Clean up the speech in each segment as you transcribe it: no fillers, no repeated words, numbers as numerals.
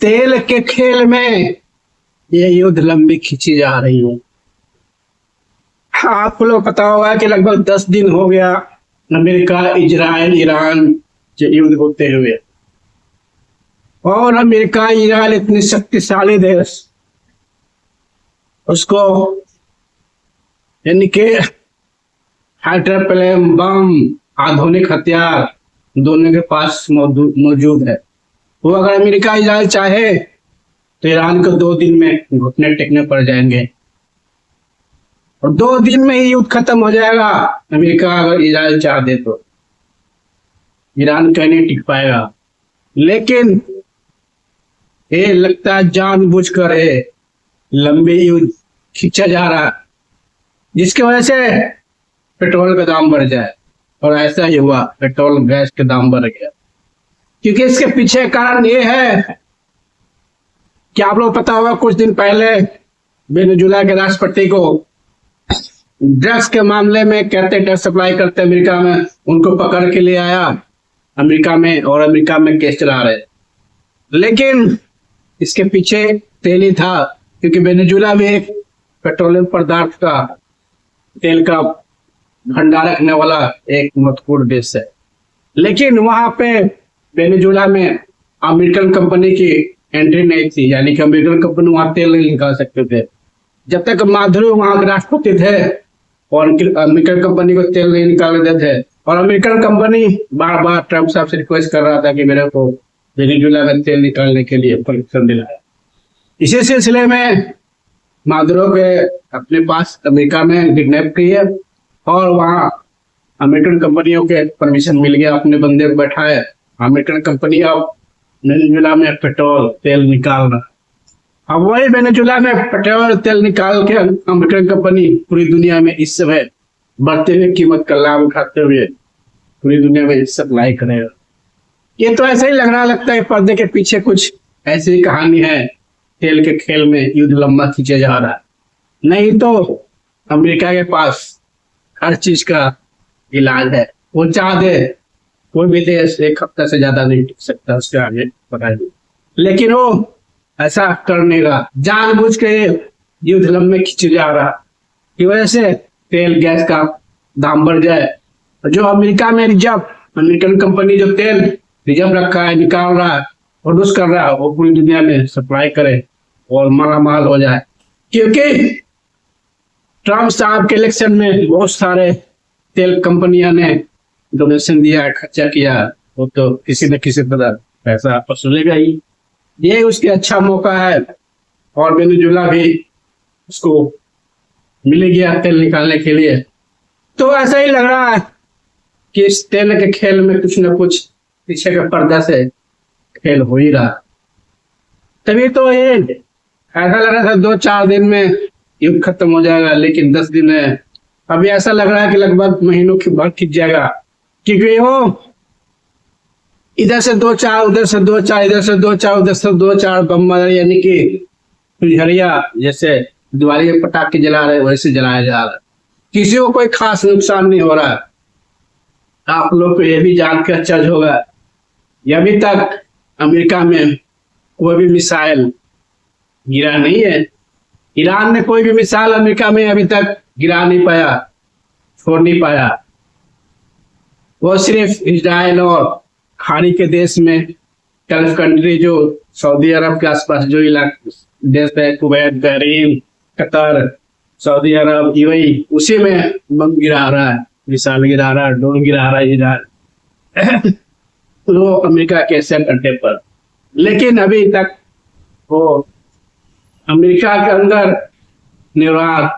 तेल के खेल में ये युद्ध लंबी खींची जा रही है। आपको लोग पता होगा कि लगभग 10 दिन हो गया अमेरिका, इजराइल, ईरान युद्ध होते हुए। और अमेरिका, ईरान इतनी शक्तिशाली देश, उसको यानी कि हाइड्रोप्लेन बम, आधुनिक हथियार दोनों के पास मौजूद है। वो अगर अमेरिका, इजराइल चाहे तो ईरान को 2 दिन में घुटने टेकने पड़ जाएंगे और 2 दिन में ही युद्ध खत्म हो जाएगा। अमेरिका अगर इजराइल चाह दे तो ईरान कहीं नहीं टिक पाएगा। लेकिन ये लगता है जानबूझकर लंबे युद्ध खींचा जा रहा है, जिसकी वजह से पेट्रोल का दाम बढ़ जाए। और ऐसा ही हुआ, पेट्रोल गैस के दाम बढ़ गया। क्योंकि इसके पीछे कारण ये है कि आप लोग पता होगा, कुछ दिन पहले वेनेजुएला के राष्ट्रपति को ड्रग्स के मामले में कहते ड्रग्स सप्लाई करते अमेरिका में, उनको पकड़ के ले आया अमेरिका में और अमेरिका में केस चला रहे। लेकिन इसके पीछे तेल ही था, क्योंकि वेनेजुएला भी एक पेट्रोलियम पदार्थ का, तेल का भंडार रखने वाला एक महत्वपूर्ण देश है। लेकिन वहां पे वेनेजुएला में अमेरिकन कंपनी की एंट्री नहीं थी, यानी कि अमेरिकन कंपनी वहां तेल नहीं निकाल सकते थे। जब तक माधुरो वहां के राष्ट्रपति थे और अमेरिकन कंपनी को तेल नहीं निकालने देते थे, और अमेरिकन कंपनी बार बार ट्रम्प साहब से रिक्वेस्ट कर रहा था कि मेरे को वेनेजुएला में तेल निकालने के लिए परमिशन दिलाया। इसी सिलसिले में माधुरो के अपने पास अमेरिका में किडनैप किए और वहां अमेरिकन कंपनियों के परमिशन मिल गया, अपने बंदे को बैठाए। अमेरिकन कंपनी अब वेनेजुएला में पेट्रोल तेल निकाल रहा। अब वही वेनेजुएला में पेट्रोल तेल निकाल के अमेरिकन कंपनी पूरी दुनिया में इस समय बढ़ते हुए कीमत का लाभ उठाते हुए पूरी दुनिया में सप्लाई करेगा। ये तो ऐसा ही लगता है पर्दे के पीछे कुछ ऐसी कहानी है, तेल के खेल में युद्ध लंबा खींचा जा रहा है। नहीं तो अमेरिका के पास हर चीज का इलाज है। वो चाह दे कोई भी देश 1 हफ्ता से ज्यादा नहीं टिक सकता, उसके आगे बढ़ाए। लेकिन वो ऐसा कर नहीं रहा, जानबूझ के युद्ध लंबे खींचे जा रहा की वजह से तेल गैस का दाम बढ़ जाए। जो अमेरिका में रिजर्व, अमेरिकन कंपनी जो तेल रिजर्व रखा है, निकाल रहा है, प्रोड्यूस कर रहा है, वो पूरी दुनिया में सप्लाई करे और मालामाल हो जाए। क्योंकि ट्रम्प साहब के इलेक्शन में बहुत सारे तेल कंपनियां ने डोनेशन दिया, खर्चा किया, वो तो किसी न किसी तरह पैसा वसूलेगा ही। ये उसके अच्छा मौका है और वेनेजुएला भी उसको मिल गया तेल निकालने के लिए। तो ऐसा ही लग रहा है कि इस तेल के खेल में कुछ न कुछ पीछे के पर्दा से खेल हो ही रहा। तभी तो ये ऐसा लग रहा था 2-4 दिन में युद्ध खत्म हो जाएगा, लेकिन 10 दिन है। अभी ऐसा लग रहा है कि लगभग महीनों की बात खींच जाएगा, क्योंकि वो इधर से 2-4, उधर से 2-4, इधर से 2-4, उधर से 2-4 बम, यानी कि फुलझड़िया जैसे दिवाली के पटाखे जला रहे वैसे जलाया जा रहा है। किसी को कोई खास नुकसान नहीं हो रहा है। आप लोग को यह भी जान के आश्चर्य होगा, अभी तक अमेरिका में कोई भी मिसाइल गिरा नहीं है। ईरान ने कोई भी मिसाइल अमेरिका में अभी तक गिरा नहीं पाया, छोड़ नहीं पाया। वो सिर्फ इजराइल और खाड़ी के देश में गल्फ कंट्री, जो सऊदी अरब के आसपास जो इलाके देश है, कुवैत, बहरीन, कतर, सऊदी अरब, यूएई, उसी में बम गिरा रहा है, मिसाइल गिरा रहा है, ड्रोन गिरा रहा है इजराइल तो अमेरिका के अड्डे पर। लेकिन अभी तक वो अमेरिका के अंदर न्यूयॉर्क,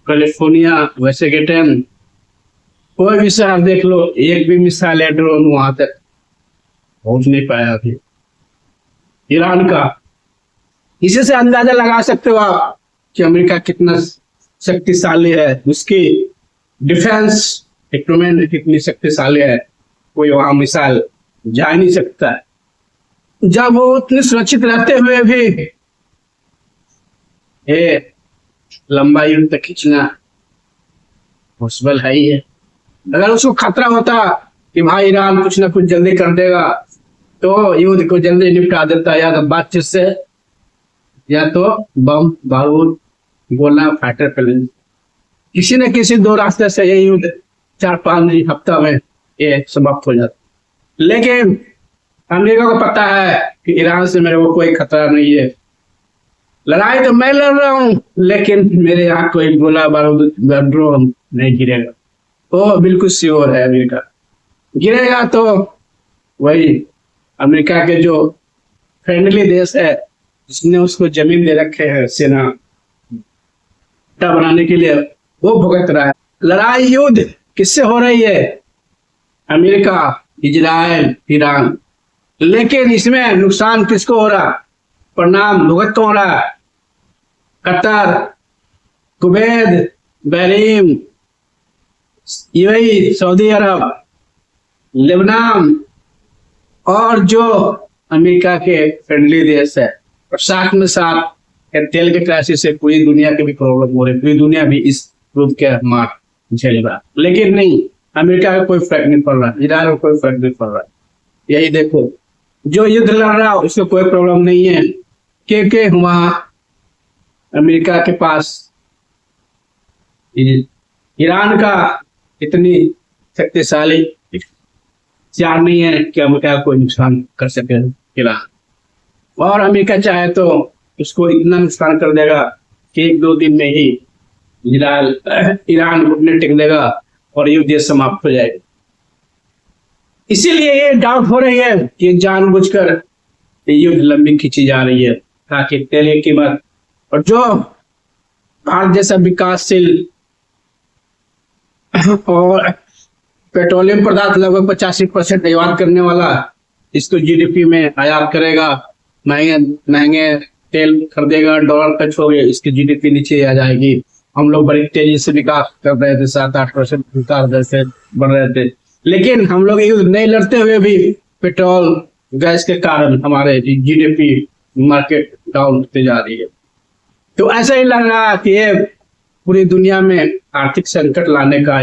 कैलिफोर्निया, वाशिंगटन, कोई भी शहर देख लो, एक भी मिसाइल या ड्रोन वहां तक पहुंच नहीं पाया अभी ईरान का। इसी से अंदाजा लगा सकते हो आप कि अमेरिका कितना शक्तिशाली है, उसकी डिफेंस इक्विपमेंट कितनी शक्तिशाली है। कोई वहां मिसाइल जा नहीं सकता है। जब वो उतने सुरक्षित रहते हुए भी ये लंबा युद्ध तक खींचना पॉसिबल है ही है। अगर उसको खतरा होता कि भाई ईरान कुछ ना कुछ जल्दी कर देगा तो युद्ध को जल्दी निपटा देता, या तो बातचीत से, या तो बम बारूद गोला फाइटर प्लेन, किसी न किसी दो रास्ते से ये युद्ध 4-5 हफ्ता में ये समाप्त हो जाता। लेकिन अमेरिका को पता है कि ईरान से मेरे को कोई खतरा नहीं है, लड़ाई तो मैं लड़ रहा हूँ लेकिन मेरे यहाँ कोई गोला बारूद ड्रोन नहीं गिरेगा। वो बिल्कुल श्योर है, अमेरिका गिरेगा तो वही अमेरिका के जो फ्रेंडली देश है जिसने उसको जमीन दे रखे है सेना बनाने के लिए, वो भुगत रहा है। लड़ाई युद्ध किससे हो रही है? America, Israel, Iran. लेकिन इसमें नुकसान किसको हो रहा? परिणाम भुगत कौन रहा? Qatar, Kuwait, Bahrain, UAE, Saudi Arabia, Lebanon और जो अमेरिका के फ्रेंडली देश है। और साथ में साथ तेल के क्राइसिस से पूरी दुनिया की भी प्रॉब्लम हो रही है, पूरी दुनिया भी इस युद्ध के मार झेल रहा। लेकिन नहीं, अमेरिका का कोई फर्क नहीं पड़ रहा, ईरान का कोई फर्क नहीं पड़ रहा। यही देखो, जो युद्ध लड़ रहा है उसको कोई प्रॉब्लम नहीं है, क्योंकि वहां अमेरिका के पास ईरान का इतनी शक्तिशाली हथियार नहीं है कि अमेरिका कोई नुकसान कर सके ईरान। और अमेरिका चाहे तो उसको इतना नुकसान कर देगा कि 1-2 दिन में ही ईरान घुटने टेक देगा और युद्ध समाप्त हो जाएगा। इसीलिए ये डाउट हो रही है कि जानबूझकर युद्ध लंबी खींची जा रही है ताकि तेल की कीमत, और जो भारत जैसा विकासशील और पेट्रोलियम पदार्थ लगभग 85% निर्यात करने वाला, इसको जीडीपी में आयात करेगा, महंगे तेल खरीदेगा, डॉलर टच हो गया, इसकी जीडीपी नीचे आ जाएगी। हम लोग बड़ी तेजी से विकास कर रहे थे, 7-8% विकास दर से बढ़ रहे थे, लेकिन हम लोग युद्ध नहीं लड़ते हुए भी पेट्रोल गैस के कारण हमारे जीडीपी मार्केट डाउन होते जा रही है। तो ऐसा ही लग रहा है कि ये पूरी दुनिया में आर्थिक संकट लाने का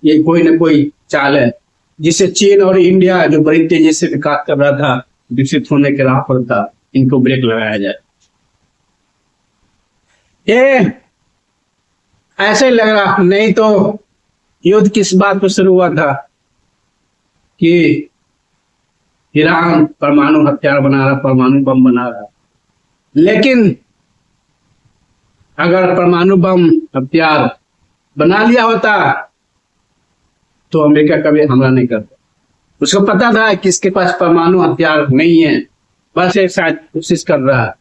ये कोई ना कोई चाल है, जिससे चीन और इंडिया जो बड़ी तेजी से विकास कर रहा था, विकसित होने के राह पर था, इनको ब्रेक लगाया जाए। ये ऐसे लग रहा, नहीं तो युद्ध किस बात पर शुरू हुआ था कि ईरान परमाणु हथियार बना रहा, परमाणु बम बना रहा। लेकिन अगर परमाणु बम हथियार बना लिया होता तो अमेरिका कभी हमला नहीं करता। उसको पता था कि इसके पास परमाणु हथियार नहीं है, बस एक साथ कोशिश कर रहा है।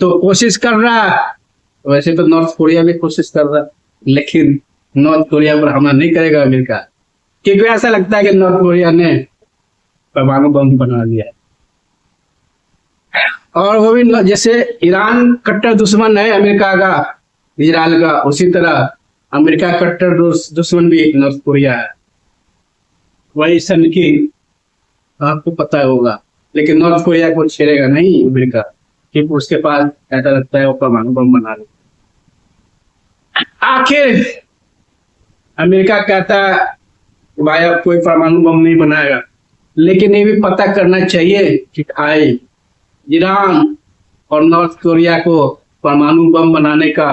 तो कोशिश कर रहा, वैसे तो नॉर्थ कोरिया भी कोशिश कर रहा, लेकिन नॉर्थ कोरिया पर हमला नहीं करेगा अमेरिका, क्योंकि ऐसा लगता है कि नॉर्थ कोरिया ने परमाणु बम बना लिया है। और वो भी जैसे ईरान कट्टर दुश्मन है अमेरिका का, इजराइल का, उसी तरह अमेरिका कट्टर दुश्मन भी नॉर्थ कोरिया है। वही सन की आपको पता होगा, लेकिन नॉर्थ कोरिया को छेड़ेगा नहीं अमेरिका, क्योंकि उसके पास ऐसा लगता है वो परमाणु बम बना ले। आखिर अमेरिका कहता है भाई अब कोई परमाणु बम नहीं बनाएगा, लेकिन ये भी पता करना चाहिए कि भाई ईरान और नॉर्थ कोरिया को परमाणु बम बनाने का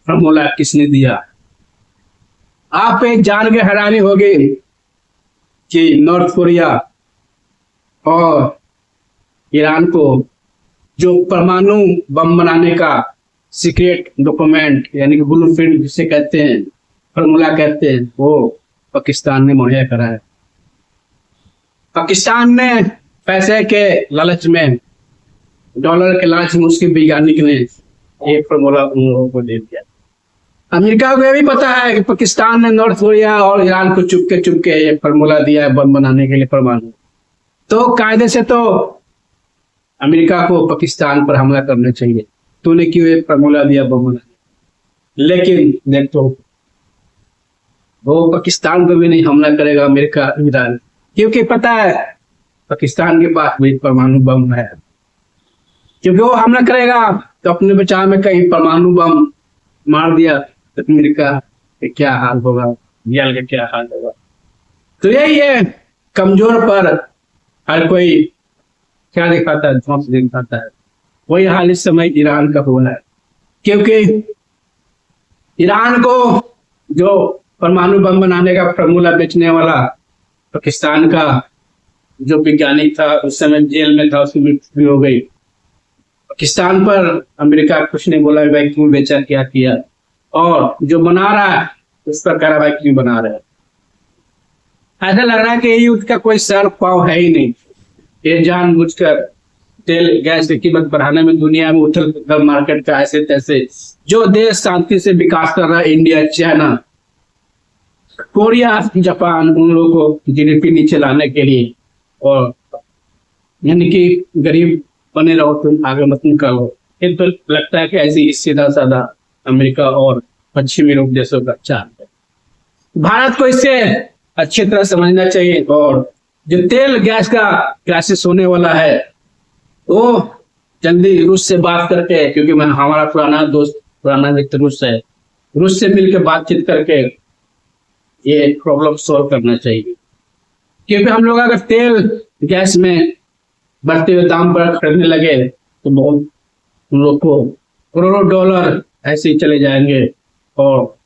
फॉर्मूला किसने दिया। आप एक जान के हैरानी होगी कि नॉर्थ कोरिया और ईरान को जो परमाणु बम बनाने का सीक्रेट डॉक्यूमेंट यानी कि ब्लूप्रिंट जिसे कहते हैं, फॉर्मूला कहते हैं, वो पाकिस्तान ने मुहैया करा है। पाकिस्तान ने पैसे के लालच में, डॉलर के लालच में उसके वैज्ञानिक ने एक फॉर्मूला उन लोगों को दे दिया। अमेरिका को यह भी पता है कि पाकिस्तान ने नॉर्थ कोरिया और ईरान को चुपके ये फॉर्मूला दिया है बम बनाने के लिए परमाणु। तो कायदे से तो अमेरिका को पाकिस्तान पर हमला करना चाहिए, तूने क्यों एक फॉर्मूला दिया बम बनाने। लेकिन देख तो वो पाकिस्तान पर भी नहीं हमला करेगा अमेरिका ईरान, क्योंकि पता है पाकिस्तान के पास भी परमाणु बम है। क्योंकि वो हमला करेगा तो अपने बचाव में कहीं परमाणु बम मार दिया तो अमेरिका का क्या हाल होगा, रियल का क्या हाल होगा। तो यही है कमजोर पर हर कोई क्या दिखाता है, ध्वंस दिखाता है। वही हाल इस समय ईरान का हुआ है, क्योंकि ईरान को जो परमाणु बम बनाने का फॉर्मूला बेचने वाला पाकिस्तान का जो वैज्ञानिक था, उस समय जेल में था, उसकी मृत्यु भी हो गई। पाकिस्तान पर अमेरिका कुछ नहीं बोला, भाई क्यों बेचा, क्या किया, और जो बना रहा है उस पर कह रहा भाई क्यों बना रहे हैं। ऐसा लग रहा है कि युद्ध का कोई सर पाव है ही नहीं। ये जानबूझकर तेल गैस की कीमत बढ़ाने में दुनिया में उथल मार्केट का ऐसे तैसे, जो देश शांति से विकास कर रहा है, इंडिया, चाइना, कोरिया, जापान, उन लोगों को जीडीपी नीचे लाने के लिए, और यानी कि गरीब बने रहो, तुम आगे मत निकालो। ये तो लगता है कि ऐसी सीधा साधा अमेरिका और पश्चिमी यूरोप देशों का चाल है। भारत को इससे अच्छी तरह समझना चाहिए, और जो तेल गैस का क्राइसिस होने वाला है वो जल्दी रूस से बात करके, क्योंकि मैं हमारा पुराना दोस्त, पुराना मित्र रूस है, रूस से मिलकर बातचीत करके ये प्रॉब्लम सॉल्व करना चाहिए। क्योंकि हम लोग अगर तेल गैस में बढ़ते हुए दाम पर खरीदने लगे तो बहुत हम लोग को करोड़ों डॉलर ऐसे ही चले जाएंगे, और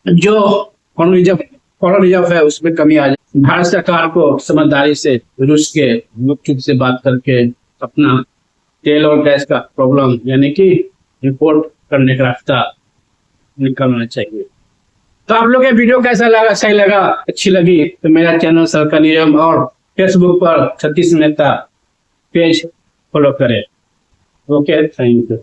जो फॉरेन रिजर्व है उसमें कमी आ जाए। भारत सरकार को समझदारी से रूस के मुख्य से बात करके अपना तेल और गैस का प्रॉब्लम यानी कि इंपोर्ट करने का रास्ता निकालना चाहिए। तो आप लोग ये वीडियो कैसा लगा, सही लगा, अच्छी लगी तो मेरा चैनल सर्कल नियम और फेसबुक पर सतीश मेहता पेज फॉलो करें। Okay, thank you.